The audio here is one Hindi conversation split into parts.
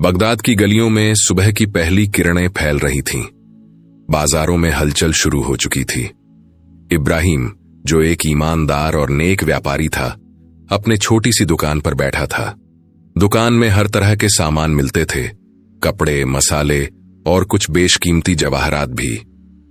बगदाद की गलियों में सुबह की पहली किरणें फैल रही थीं। बाजारों में हलचल शुरू हो चुकी थी। इब्राहिम, जो एक ईमानदार और नेक व्यापारी था, अपने छोटी सी दुकान पर बैठा था। दुकान में हर तरह के सामान मिलते थे, कपड़े, मसाले और कुछ बेशकीमती जवाहरात भी।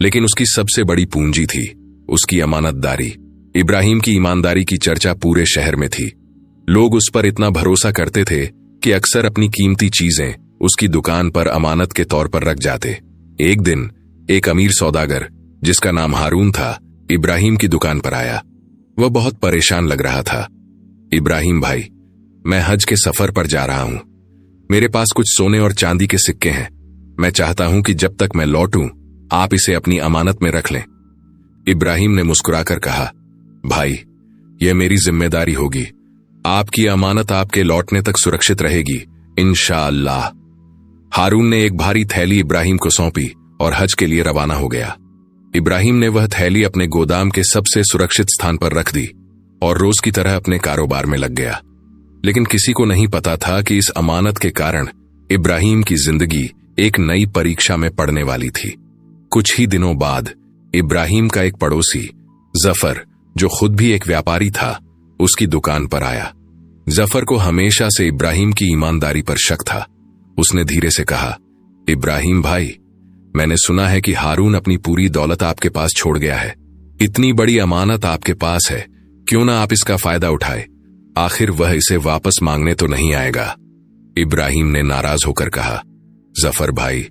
लेकिन उसकी सबसे बड़ी पूंजी थी उसकी अमानतदारी। इब्राहिम की ईमानदारी की चर्चा पूरे शहर में थी। लोग उस पर इतना भरोसा करते थे कि अक्सर अपनी कीमती चीजें उसकी दुकान पर अमानत के तौर पर रख जाते। एक दिन एक अमीर सौदागर, जिसका नाम हारून था, इब्राहिम की दुकान पर आया। वह बहुत परेशान लग रहा था। इब्राहिम भाई, मैं हज के सफर पर जा रहा हूं। मेरे पास कुछ सोने और चांदी के सिक्के हैं। मैं चाहता हूं कि जब तक मैं लौटूं आप इसे अपनी अमानत में रख लें। इब्राहिम ने मुस्कुराकर कहा, भाई, यह मेरी जिम्मेदारी होगी। आपकी अमानत आपके लौटने तक सुरक्षित रहेगी, इंशाअल्लाह। हारून ने एक भारी थैली इब्राहिम को सौंपी और हज के लिए रवाना हो गया। इब्राहिम ने वह थैली अपने गोदाम के सबसे सुरक्षित स्थान पर रख दी और रोज की तरह अपने कारोबार में लग गया। लेकिन किसी को नहीं पता था कि इस अमानत के कारण इब्राहिम की जिंदगी एक नई परीक्षा में पड़ने वाली थी। कुछ ही दिनों बाद इब्राहिम का एक पड़ोसी जफर, जो खुद भी एक व्यापारी था, उसकी दुकान पर आया। जफर को हमेशा से इब्राहिम की ईमानदारी पर शक था। उसने धीरे से कहा, इब्राहिम भाई, मैंने सुना है कि हारून अपनी पूरी दौलत आपके पास छोड़ गया है। इतनी बड़ी अमानत आपके पास है, क्यों ना आप इसका फायदा उठाए? आखिर वह इसे वापस मांगने तो नहीं आएगा। इब्राहिम ने नाराज होकर कहा, जफर भाई,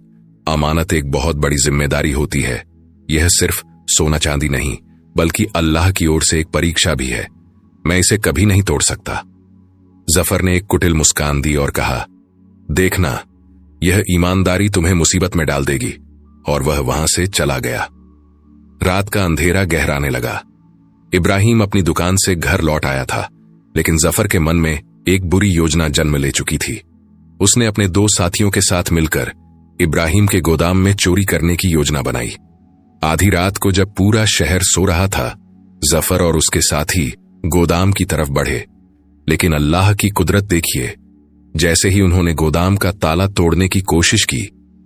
अमानत एक बहुत बड़ी जिम्मेदारी होती है। यह सिर्फ सोना चांदी नहीं, बल्कि अल्लाह की ओर से एक परीक्षा भी है। मैं इसे कभी नहीं तोड़ सकता। जफर ने एक कुटिल मुस्कान दी और कहा, देखना, यह ईमानदारी तुम्हें मुसीबत में डाल देगी। और वह वहां से चला गया। रात का अंधेरा गहराने लगा। इब्राहिम अपनी दुकान से घर लौट आया था, लेकिन जफर के मन में एक बुरी योजना जन्म ले चुकी थी। उसने अपने दो साथियों के साथ मिलकर इब्राहिम के गोदाम में चोरी करने की योजना बनाई। आधी रात को जब पूरा शहर सो रहा था, जफर और उसके साथी गोदाम की तरफ बढ़े। लेकिन अल्लाह की कुदरत देखिए, जैसे ही उन्होंने गोदाम का ताला तोड़ने की कोशिश की,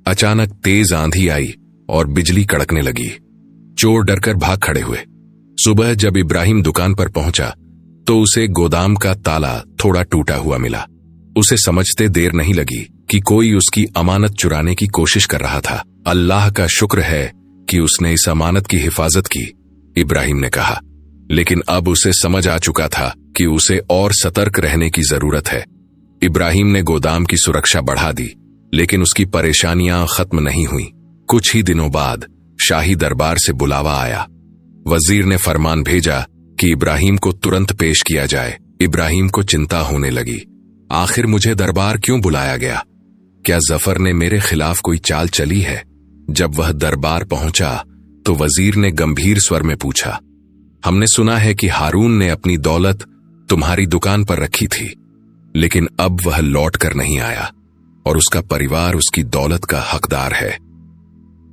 अचानक तेज आंधी आई और बिजली कड़कने लगी। चोर डरकर भाग खड़े हुए। सुबह जब इब्राहिम दुकान पर पहुंचा तो उसे गोदाम का ताला थोड़ा टूटा हुआ मिला। उसे समझते देर नहीं लगी कि कोई उसकी अमानत चुराने की कोशिश कर रहा था। अल्लाह का शुक्र है कि उसने इस अमानत की हिफाजत की, इब्राहिम ने कहा। लेकिन अब उसे समझ आ चुका था कि उसे और सतर्क रहने की जरूरत है। इब्राहिम ने गोदाम की सुरक्षा बढ़ा दी, लेकिन उसकी परेशानियां खत्म नहीं हुई। कुछ ही दिनों बाद शाही दरबार से बुलावा आया। वजीर ने फरमान भेजा कि इब्राहिम को तुरंत पेश किया जाए। इब्राहिम को चिंता होने लगी, आखिर मुझे दरबार क्यों बुलाया गया? क्या जफर ने मेरे खिलाफ कोई चाल चली है? जब वह दरबार पहुंचा तो वजीर ने गंभीर स्वर में पूछा, हमने सुना है कि हारून ने अपनी दौलत तुम्हारी दुकान पर रखी थी, लेकिन अब वह लौट कर नहीं आया और उसका परिवार उसकी दौलत का हकदार है।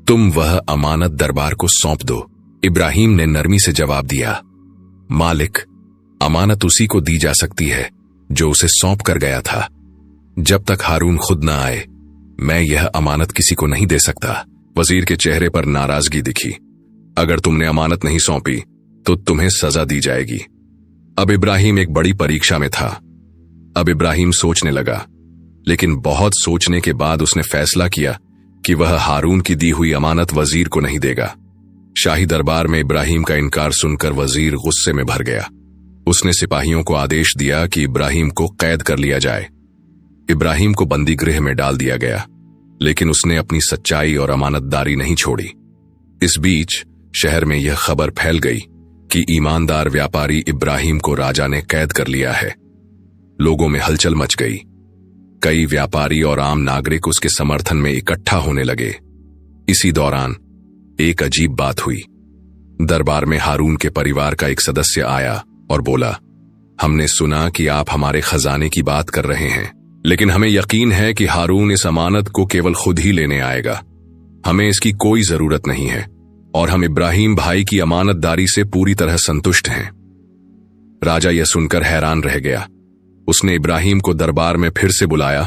तुम वह अमानत दरबार को सौंप दो। इब्राहिम ने नरमी से जवाब दिया, मालिक, अमानत उसी को दी जा सकती है जो उसे सौंप कर गया था। जब तक हारून खुद न आए, मैं यह अमानत किसी को नहीं दे सकता। वजीर के चेहरे पर नाराजगी दिखी। अगर तुमने अमानत नहीं सौंपी तो तुम्हें सजा दी जाएगी। अब इब्राहिम एक बड़ी परीक्षा में था। अब इब्राहिम सोचने लगा, लेकिन बहुत सोचने के बाद उसने फैसला किया कि वह हारून की दी हुई अमानत वजीर को नहीं देगा। शाही दरबार में इब्राहिम का इनकार सुनकर वजीर गुस्से में भर गया। उसने सिपाहियों को आदेश दिया कि इब्राहिम को कैद कर लिया जाए। इब्राहिम को बंदी गृह में डाल दिया गया, लेकिन उसने अपनी सच्चाई और अमानतदारी नहीं छोड़ी। इस बीच शहर में यह खबर फैल गई कि ईमानदार व्यापारी इब्राहिम को राजा ने कैद कर लिया है। लोगों में हलचल मच गई। कई व्यापारी और आम नागरिक उसके समर्थन में इकट्ठा होने लगे। इसी दौरान एक अजीब बात हुई। दरबार में हारून के परिवार का एक सदस्य आया और बोला, हमने सुना कि आप हमारे खजाने की बात कर रहे हैं, लेकिन हमें यकीन है कि हारून इस अमानत को केवल खुद ही लेने आएगा। हमें इसकी कोई जरूरत नहीं है और हम इब्राहिम भाई की अमानतदारी से पूरी तरह संतुष्ट हैं। राजा यह सुनकर हैरान रह गया। उसने इब्राहिम को दरबार में फिर से बुलाया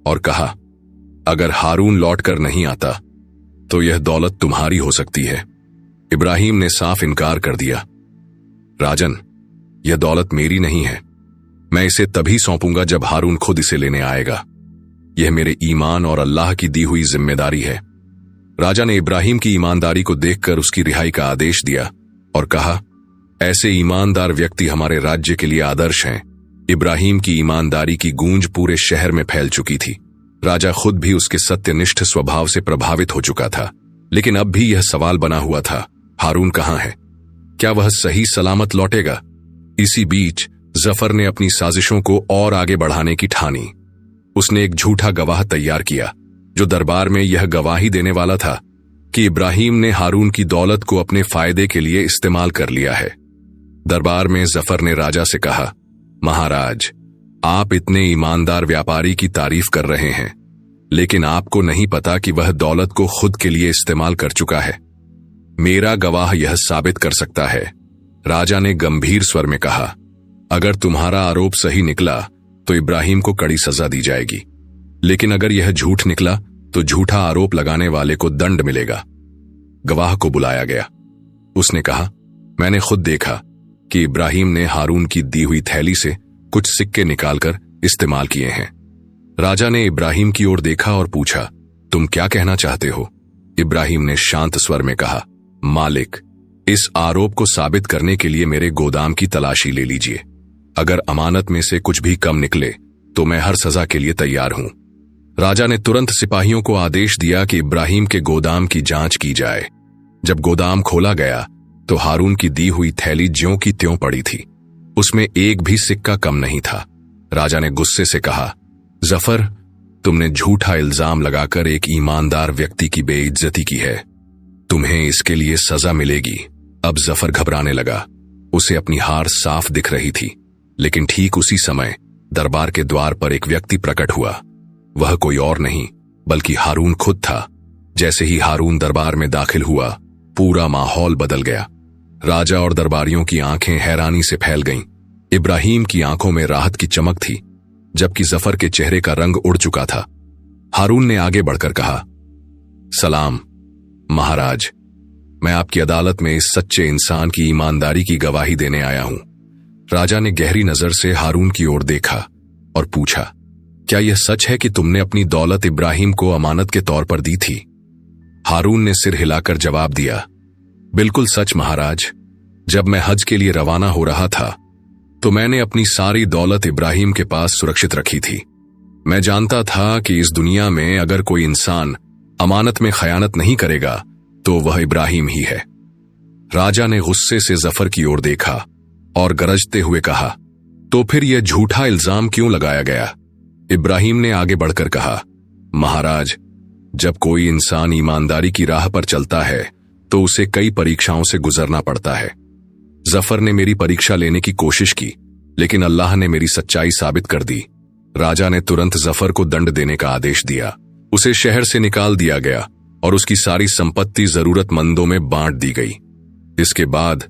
और कहा, अगर हारून लौट कर नहीं आता तो यह दौलत तुम्हारी हो सकती है। इब्राहिम ने साफ इनकार कर दिया। राजन, यह दौलत मेरी नहीं है। मैं इसे तभी सौंपूंगा जब हारून खुद इसे लेने आएगा। यह मेरे ईमान और अल्लाह की दी हुई जिम्मेदारी है। राजा ने इब्राहिम की ईमानदारी को देखकर उसकी रिहाई का आदेश दिया और कहा, ऐसे ईमानदार व्यक्ति हमारे राज्य के लिए आदर्श हैं। इब्राहिम की ईमानदारी की गूंज पूरे शहर में फैल चुकी थी। राजा खुद भी उसके सत्यनिष्ठ स्वभाव से प्रभावित हो चुका था। लेकिन अब भी यह सवाल बना हुआ था, हारून कहाँ है? क्या वह सही सलामत लौटेगा? इसी बीच जफर ने अपनी साजिशों को और आगे बढ़ाने की ठानी। उसने एक झूठा गवाह तैयार किया जो दरबार में यह गवाही देने वाला था कि इब्राहिम ने हारून की दौलत को अपने फायदे के लिए इस्तेमाल कर लिया है। दरबार में जफर ने राजा से कहा, महाराज, आप इतने ईमानदार व्यापारी की तारीफ कर रहे हैं, लेकिन आपको नहीं पता कि वह दौलत को खुद के लिए इस्तेमाल कर चुका है। मेरा गवाह यह साबित कर सकता है। राजा ने गंभीर स्वर में कहा, अगर तुम्हारा आरोप सही निकला तो इब्राहिम को कड़ी सजा दी जाएगी, लेकिन अगर यह झूठ निकला तो झूठा आरोप लगाने वाले को दंड मिलेगा। गवाह को बुलाया गया। उसने कहा, मैंने खुद देखा कि इब्राहिम ने हारून की दी हुई थैली से कुछ सिक्के निकालकर इस्तेमाल किए हैं। राजा ने इब्राहिम की ओर देखा और पूछा, तुम क्या कहना चाहते हो? इब्राहिम ने शांत स्वर में कहा, मालिक, इस आरोप को साबित करने के लिए मेरे गोदाम की तलाशी ले लीजिए। अगर अमानत में से कुछ भी कम निकले तो मैं हर सजा के लिए तैयार हूं। राजा ने तुरंत सिपाहियों को आदेश दिया कि इब्राहिम के गोदाम की जांच की जाए। जब गोदाम खोला गया तो हारून की दी हुई थैली ज्यों की त्यों पड़ी थी। उसमें एक भी सिक्का कम नहीं था। राजा ने गुस्से से कहा, जफर, तुमने झूठा इल्जाम लगाकर एक ईमानदार व्यक्ति की बेइज्जती की है। तुम्हें इसके लिए सजा मिलेगी। अब जफर घबराने लगा। उसे अपनी हार साफ दिख रही थी। लेकिन ठीक उसी समय दरबार के द्वार पर एक व्यक्ति प्रकट हुआ। वह कोई और नहीं बल्कि हारून खुद था। जैसे ही हारून दरबार में दाखिल हुआ, पूरा माहौल बदल गया। राजा और दरबारियों की आंखें हैरानी से फैल गईं। इब्राहिम की आंखों में राहत की चमक थी, जबकि जफर के चेहरे का रंग उड़ चुका था। हारून ने आगे बढ़कर कहा, सलाम महाराज, मैं आपकी अदालत में इस सच्चे इंसान की ईमानदारी की गवाही देने आया हूं। राजा ने गहरी नजर से हारून की ओर देखा और पूछा, क्या यह सच है कि तुमने अपनी दौलत इब्राहिम को अमानत के तौर पर दी थी? हारून ने सिर हिलाकर जवाब दिया, बिल्कुल सच महाराज। जब मैं हज के लिए रवाना हो रहा था तो मैंने अपनी सारी दौलत इब्राहिम के पास सुरक्षित रखी थी। मैं जानता था कि इस दुनिया में अगर कोई इंसान अमानत में खयानत नहीं करेगा तो वह इब्राहिम ही है। राजा ने गुस्से से जफर की ओर देखा और गरजते हुए कहा, तो फिर यह झूठा इल्जाम क्यों लगाया गया? इब्राहिम ने आगे बढ़कर कहा, महाराज, जब कोई इंसान ईमानदारी की राह पर चलता है तो उसे कई परीक्षाओं से गुजरना पड़ता है। जफर ने मेरी परीक्षा लेने की कोशिश की, लेकिन अल्लाह ने मेरी सच्चाई साबित कर दी। राजा ने तुरंत जफर को दंड देने का आदेश दिया। उसे शहर से निकाल दिया गया और उसकी सारी संपत्ति जरूरतमंदों में बांट दी गई। इसके बाद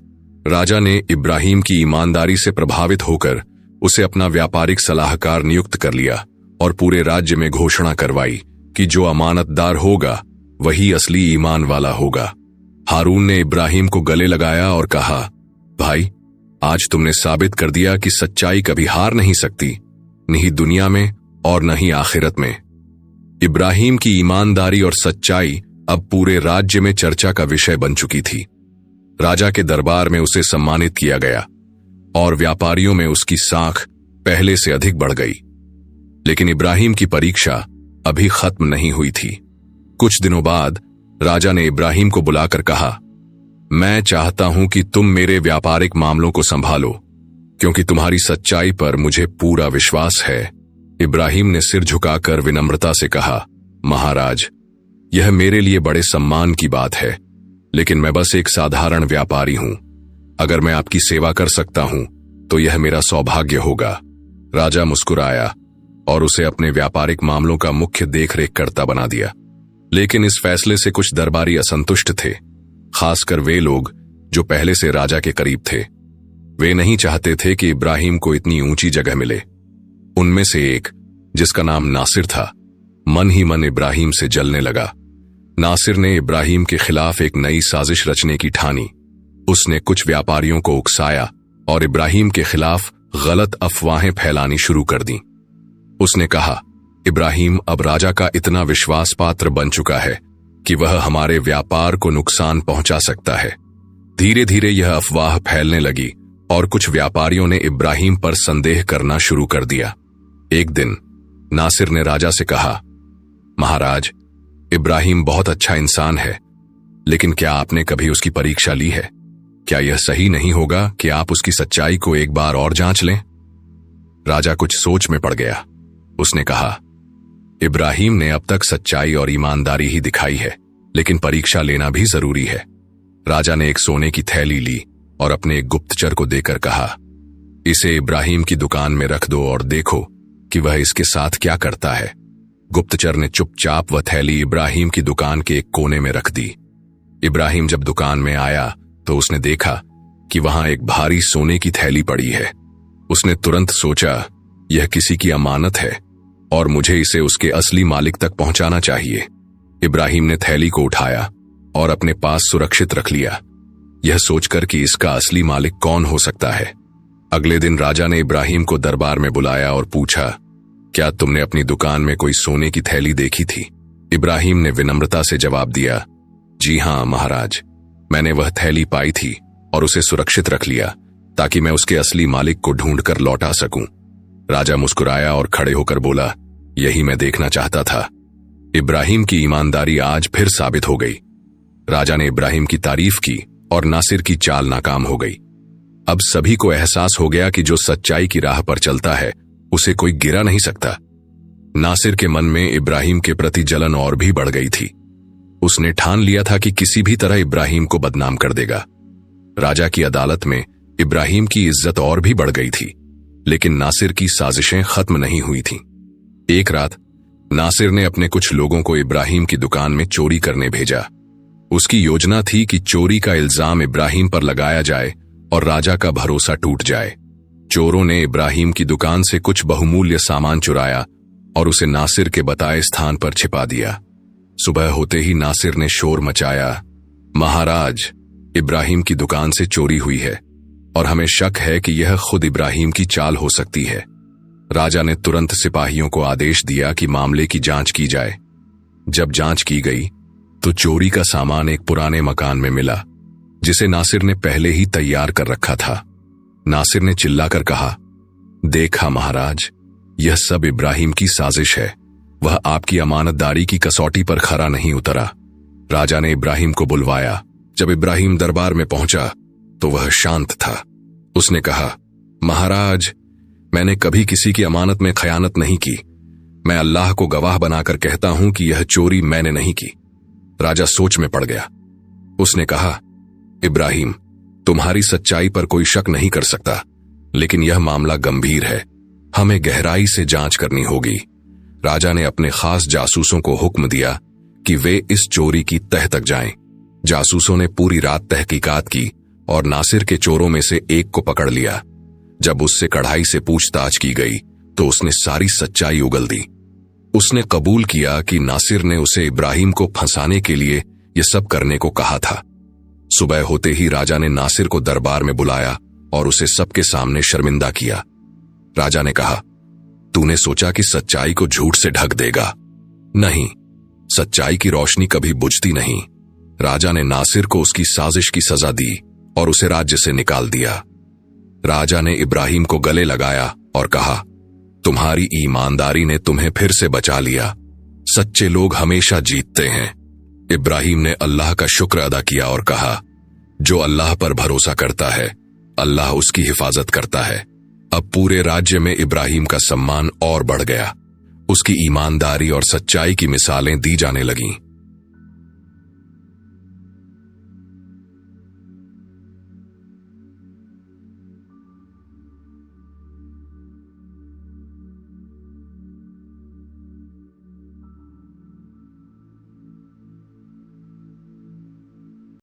राजा ने इब्राहिम की ईमानदारी से प्रभावित होकर उसे अपना व्यापारिक सलाहकार नियुक्त कर लिया और पूरे राज्य में घोषणा करवाई कि जो अमानतदार होगा वही असली ईमान वाला होगा। हारून ने इब्राहिम को गले लगाया और कहा, भाई, आज तुमने साबित कर दिया कि सच्चाई कभी हार नहीं सकती, नहीं दुनिया में और न ही आखिरत में। इब्राहिम की ईमानदारी और सच्चाई अब पूरे राज्य में चर्चा का विषय बन चुकी थी। राजा के दरबार में उसे सम्मानित किया गया और व्यापारियों में उसकी साख पहले से अधिक बढ़ गई। लेकिन इब्राहिम की परीक्षा अभी खत्म नहीं हुई थी। कुछ दिनों बाद राजा ने इब्राहिम को बुलाकर कहा, मैं चाहता हूं कि तुम मेरे व्यापारिक मामलों को संभालो, क्योंकि तुम्हारी सच्चाई पर मुझे पूरा विश्वास है। इब्राहिम ने सिर झुकाकर विनम्रता से कहा, महाराज, यह मेरे लिए बड़े सम्मान की बात है, लेकिन मैं बस एक साधारण व्यापारी हूं। अगर मैं आपकी सेवा कर सकता हूं तो यह मेरा सौभाग्य होगा। राजा मुस्कुराया और उसे अपने व्यापारिक मामलों का मुख्य देखरेखकर्ता बना दिया। लेकिन इस फैसले से कुछ दरबारी असंतुष्ट थे, खासकर वे लोग जो पहले से राजा के करीब थे। वे नहीं चाहते थे कि इब्राहिम को इतनी ऊंची जगह मिले। उनमें से एक, जिसका नाम नासिर था, मन ही मन इब्राहिम से जलने लगा। नासिर ने इब्राहिम के खिलाफ एक नई साजिश रचने की ठानी। उसने कुछ व्यापारियों को उकसाया और इब्राहिम के खिलाफ गलत अफवाहें फैलानी शुरू कर दी। उसने कहा, इब्राहिम अब राजा का इतना विश्वास पात्र बन चुका है कि वह हमारे व्यापार को नुकसान पहुंचा सकता है। धीरे धीरे यह अफवाह फैलने लगी और कुछ व्यापारियों ने इब्राहिम पर संदेह करना शुरू कर दिया। एक दिन नासिर ने राजा से कहा, महाराज, इब्राहिम बहुत अच्छा इंसान है, लेकिन क्या आपने कभी उसकी परीक्षा ली है? क्या यह सही नहीं होगा कि आप उसकी सच्चाई को एक बार और जांच लें? राजा कुछ सोच में पड़ गया। उसने कहा, इब्राहिम ने अब तक सच्चाई और ईमानदारी ही दिखाई है, लेकिन परीक्षा लेना भी जरूरी है। राजा ने एक सोने की थैली ली और अपने एक गुप्तचर को देकर कहा, इसे इब्राहिम की दुकान में रख दो और देखो कि वह इसके साथ क्या करता है। गुप्तचर ने चुपचाप वह थैली इब्राहिम की दुकान के एक कोने में रख दी। इब्राहिम जब दुकान में आया तो उसने देखा कि वहां एक भारी सोने की थैली पड़ी है। उसने तुरंत सोचा, यह किसी की अमानत है और मुझे इसे उसके असली मालिक तक पहुंचाना चाहिए। इब्राहिम ने थैली को उठाया और अपने पास सुरक्षित रख लिया, यह सोचकर कि इसका असली मालिक कौन हो सकता है। अगले दिन राजा ने इब्राहिम को दरबार में बुलाया और पूछा, क्या तुमने अपनी दुकान में कोई सोने की थैली देखी थी? इब्राहिम ने विनम्रता से जवाब दिया, जी हां महाराज, मैंने वह थैली पाई थी और उसे सुरक्षित रख लिया ताकि मैं उसके असली मालिक को ढूंढकर लौटा सकूं। राजा मुस्कुराया और खड़े होकर बोला, यही मैं देखना चाहता था। इब्राहिम की ईमानदारी आज फिर साबित हो गई। राजा ने इब्राहिम की तारीफ की और नासिर की चाल नाकाम हो गई। अब सभी को एहसास हो गया कि जो सच्चाई की राह पर चलता है उसे कोई गिरा नहीं सकता। नासिर के मन में इब्राहिम के प्रति जलन और भी बढ़ गई थी। उसने ठान लिया था कि किसी भी तरह इब्राहिम को बदनाम कर देगा। राजा की अदालत में इब्राहिम की इज्जत और भी बढ़ गई थी, लेकिन नासिर की साजिशें खत्म नहीं हुई थीं। एक रात नासिर ने अपने कुछ लोगों को इब्राहिम की दुकान में चोरी करने भेजा। उसकी योजना थी कि चोरी का इल्जाम इब्राहिम पर लगाया जाए और राजा का भरोसा टूट जाए। चोरों ने इब्राहिम की दुकान से कुछ बहुमूल्य सामान चुराया और उसे नासिर के बताए स्थान पर छिपा दिया। सुबह होते ही नासिर ने शोर मचाया, महाराज, इब्राहिम की दुकान से चोरी हुई है और हमें शक है कि यह खुद इब्राहिम की चाल हो सकती है। राजा ने तुरंत सिपाहियों को आदेश दिया कि मामले की जांच की जाए। जब जांच की गई तो चोरी का सामान एक पुराने मकान में मिला, जिसे नासिर ने पहले ही तैयार कर रखा था। नासिर ने चिल्लाकर कहा, देखा महाराज, यह सब इब्राहिम की साजिश है। वह आपकी अमानतदारी की कसौटी पर खरा नहीं उतरा। राजा ने इब्राहिम को बुलवाया। जब इब्राहिम दरबार में पहुंचा तो वह शांत था। उसने कहा, महाराज, मैंने कभी किसी की अमानत में खयानत नहीं की। मैं अल्लाह को गवाह बनाकर कहता हूं कि यह चोरी मैंने नहीं की। राजा सोच में पड़ गया। उसने कहा, इब्राहिम, तुम्हारी सच्चाई पर कोई शक नहीं कर सकता, लेकिन यह मामला गंभीर है, हमें गहराई से जांच करनी होगी। राजा ने अपने खास जासूसों को हुक्म दिया कि वे इस चोरी की तह तक जाएं। जासूसों ने पूरी रात तहकीकात की और नासिर के चोरों में से एक को पकड़ लिया। जब उससे कड़ाई से पूछताछ की गई तो उसने सारी सच्चाई उगल दी। उसने कबूल किया कि नासिर ने उसे इब्राहिम को फंसाने के लिए यह सब करने को कहा था। सुबह होते ही राजा ने नासिर को दरबार में बुलाया और उसे सबके सामने शर्मिंदा किया। राजा ने कहा, तूने सोचा कि सच्चाई को झूठ से ढक देगा? नहीं, सच्चाई की रोशनी कभी बुझती नहीं। राजा ने नासिर को उसकी साजिश की सजा दी और उसे राज्य से निकाल दिया। राजा ने इब्राहिम को गले लगाया और कहा, तुम्हारी ईमानदारी ने तुम्हें फिर से बचा लिया। सच्चे लोग हमेशा जीतते हैं। इब्राहिम ने अल्लाह का शुक्र अदा किया और कहा, जो अल्लाह पर भरोसा करता है, अल्लाह उसकी हिफाजत करता है। अब पूरे राज्य में इब्राहिम का सम्मान और बढ़ गया। उसकी ईमानदारी और सच्चाई की मिसालें दी जाने लगीं।